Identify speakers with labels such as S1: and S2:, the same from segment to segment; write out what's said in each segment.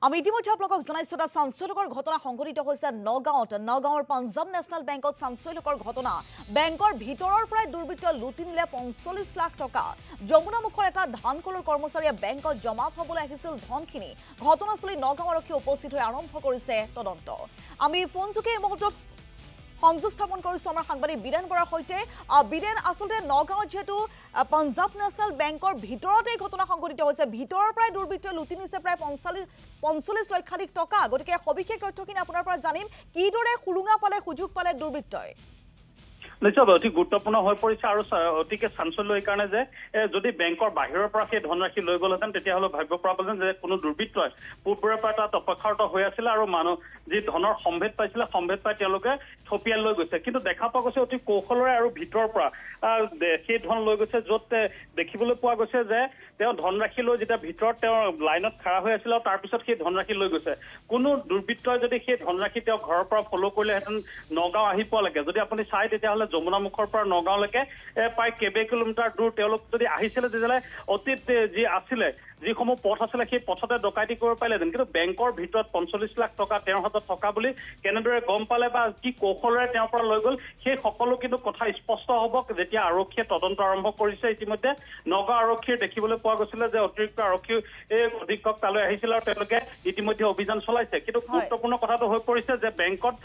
S1: আমি ইতিমধ্যে আপোনালোকক জনাইছো এটা চাঞ্চল্যকৰ ঘটনা সংঘটিত হৈছে নগাঁৱৰ পাঞ্জাব নেশ্যনেল বেংকত চাঞ্চল্যকৰ ঘটনা বেংকৰ ভিতৰৰ পৰাই দুৰ্বৃত্তই লুটি নিলে ৪৫ লাখ টকা যমুনামুখৰ এটা ধানকলৰ কৰ্মচাৰীয়ে বেংকত জমা থবলৈ আহিছিল ধনখিনি ঘটনাস্থলী নগাঁও আৰক্ষী উপস্থিত হৈ আৰম্ভ কৰিছে তদন্ত আমি ফোনযোগে এই মুহূৰ্তত সংযোগ স্থাপন কৰিছো আমাৰ সাংবাদিক বীৰেন বৰাৰ সৈতে বীৰেন আসলতে নগাঁও যেহেতু পাঞ্জাব নেশ্যনেল বেংকৰ ভিতৰতে ঘটনা সংঘটিত হৈছে ভিতৰৰ পৰাই দুৰ্বৃত্তই লুটি নিছে প্ৰায় ৪৫ লক্ষাধিক টকা গতিকে সবিশেষ তথ্যখিনি আপোনাৰ পৰা জানিম কিদৰে সুৰুঙা পালে সুযোগ পালে দুৰ্বৃত্তই
S2: নিশ্চয় অতি গুৰুত্বপূৰ্ণ হৈ পৰিছে আৰু অতিকে চাঞ্চল্য এই কাৰণে যে যদি বেংকৰ বাহিৰৰ পৰা সেই ধনৰাশি লৈ গ'লহেঁতেন তেতিয়াহ'লে ভাবিব পৰা গ'লহেঁতেন যে কোনো দুৰ্বৃত্তই পূৰ্বৰে পৰা তাত অপেক্ষাৰত হৈ আছিলে আৰু মানুহ যি ধনৰ সম্ভেদ পাইছিলে সম্ভেদ পাই তেওঁলোকে থপিয়াই লৈ গৈছে কিন্তু দেখা পোৱা গৈছে অতি কৌশলৰে আৰু ভিতৰৰ পৰা সেই ধন লৈ গৈছে য'ত দেখিবলৈ পোৱা গৈছে যে তেওঁ ধনৰাশি লৈ যেতিয়া ভিতৰত তেওঁ লাইনত খাৰা হৈ আছিল আৰু তাৰপিছত সেই ধনৰাশি লৈ গৈছে কোনো দুৰ্বৃত্তই যদি সেই ধনৰাশি তেওঁ ঘৰৰ পৰা ফ'ল' কৰিলেহেঁতেন নগাঁও আহি পোৱালৈকে যদি আপুনি চাই তেতিয়াহ'লে যমুনামুখৰ পৰা নগাঁওলৈকে প্ৰায় কেইবা কিলোমিটাৰ দূৰ তেওঁলোক যদি আহিছিলে তেতিয়াহ'লে অতীত যি আছিলে যিসমূহ পথ আছিলে সেই পথতে ডকাইতি কৰিব পাৰিলেহেঁতেন কিন্তু বেংকৰ ভিতৰত ৪৫ লাখ টকা তেওঁৰ হাতত থকা বুলি কেনেদৰে গম পালে বা কি কৌশলেৰে তেওঁৰ পৰা লৈ গ'ল সেই সকলো কিন্তু কথা স্পষ্ট হ'ব যেতিয়া আৰক্ষীয়ে তদন্ত আৰম্ভ কৰিছে ইতিমধ্যে নগাঁও আৰক্ষীয়ে দেখিবলৈ পোৱা গৈছিলে যে অতিৰিক্ত আৰক্ষী অধীক্ষক তালৈ আহিছিল আৰু তেওঁলোকে ইতিমধ্যে অভিযান চলাইছে কিন্তু গুৰুত্বপূৰ্ণ কথাটো হৈ পৰিছে যে বেংকত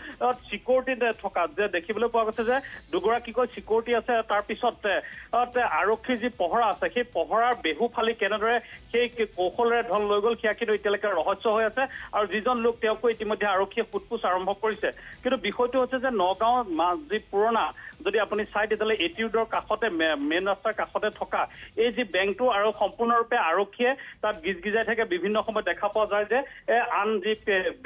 S2: চিকিউৰিটি থকা যে দেখিবলৈ পোৱা গৈছে যে দুগৰাকীকৈ চিকিউৰিটি আছে তাৰপিছত আৰক্ষীৰ যি পহৰা আছে সেই পহৰাৰ বেহু ফালি কেনেদৰে সেই কৌশলেৰে ধন লৈ গ'ল সেয়া কিন্তু এতিয়ালৈকে ৰহস্য হৈ আছে আৰু যিজন লোক তেওঁকো ইতিমধ্যে আৰক্ষীয়ে সোধপোছ আৰম্ভ কৰিছে কিন্তু বিষয়টো হৈছে যে নগাঁৱৰ যি পুৰণা যদি আপুনি চাই তেতিয়াহ'লে এটিউডৰ কাষতে মেইন ৰাস্তাৰ কাষতে থকা এই যি বেংকটো আৰু সম্পূৰ্ণৰূপে আৰক্ষীয়ে তাত গিজগিজাই থাকে বিভিন্ন সময়ত দেখা পোৱা যায় যে আন যি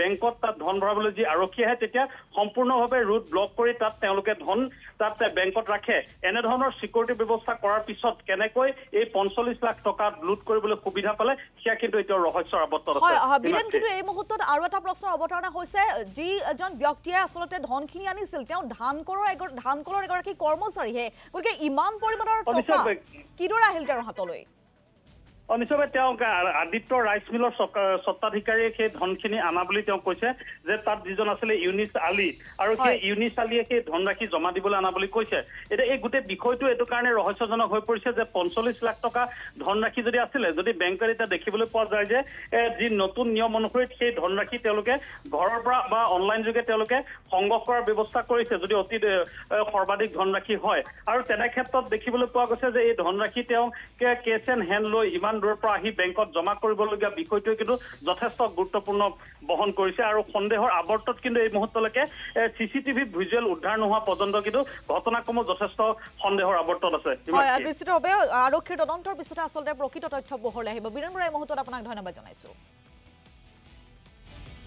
S2: বেংকত তাত ধন ভৰাবলৈ যি আৰক্ষী আহে তেতিয়া সম্পূৰ্ণভাৱে ৰুট ব্লক কৰি তাত তেওঁলোকে ধন তাত বেংকত ৰাখে এনেধৰণৰ চিকিউৰিটি ব্যৱস্থা কৰাৰ পিছত কেনেকৈ এই ৪৫ লাখ টকা লুট কৰিবলৈ সুবিধা পালে সেয়া কিন্তু এতিয়া ৰহস্যৰ আৱৰ্তত আছে
S1: বীৰেন কিন্তু এই মুহূৰ্তত আৰু এটা প্ৰশ্নৰ অৱতাৰণা হৈছে যি এজন ব্যক্তিয়ে আচলতে ধনখিনি আনিছিল তেওঁ ধানকলৰ এগৰাকী কৰ্মচাৰীহে গতিকে ইমান পৰিমাণৰ টকা কিদৰে আহিল তেওঁৰ হাতলৈ
S2: নিশ্চয়ভাৱে তেওঁ আদিত্য ৰাইচ মিলৰ স্বত্বাধিকাৰীয়ে সেই ধনখিনি আনা বুলি তেওঁ কৈছে যে তাত যিজন আছিলে ইউনিছ আলী আৰু সেই ইউনিছ আলীয়ে সেই ধনৰাশি জমা দিবলৈ আনা বুলি কৈছে এতিয়া এই গোটেই বিষয়টো এইটো কাৰণে ৰহস্যজনক হৈ পৰিছে যে ৪৫ লাখ টকা ধনৰাশি যদি আছিলে যদি বেংকত এতিয়া দেখিবলৈ পোৱা যায় যে যি নতুন নিয়ম অনুসৰি সেই ধনৰাশি তেওঁলোকে ঘৰৰ পৰা বা অনলাইন যোগে তেওঁলোকে সংগ্ৰহ কৰাৰ ব্যৱস্থা কৰিছে যদি অতি সৰ্বাধিক ধনৰাশি হয় আৰু তেনে ক্ষেত্ৰত দেখিবলৈ পোৱা গৈছে যে এই ধনৰাশি তেওঁ কেছ এণ্ড হেণ্ড লৈ ইমান দূৰৰ পৰা আহি বেংকত জমা কৰিবলগীয়া বিষয়টোৱে কিন্তু যথেষ্ট গুৰুত্বপূৰ্ণ বহন কৰিছে আৰু সন্দেহৰ আৱৰ্তত কিন্তু এই মুহূৰ্তলৈকে চিচিটিভি ভিজুৱেল উদ্ধাৰ নোহোৱা পৰ্যন্ত কিন্তু ঘটনাক্ৰমত যথেষ্ট সন্দেহৰ আৱৰ্তত আছে
S1: নিশ্চিতভাৱে আৰক্ষীৰ তদন্তৰ পিছতে আচলতে প্ৰকৃত তথ্য পোহৰলৈ আহিব বীৰেন বৰা এই মুহূৰ্তত আপোনাক ধন্যবাদ জনাইছো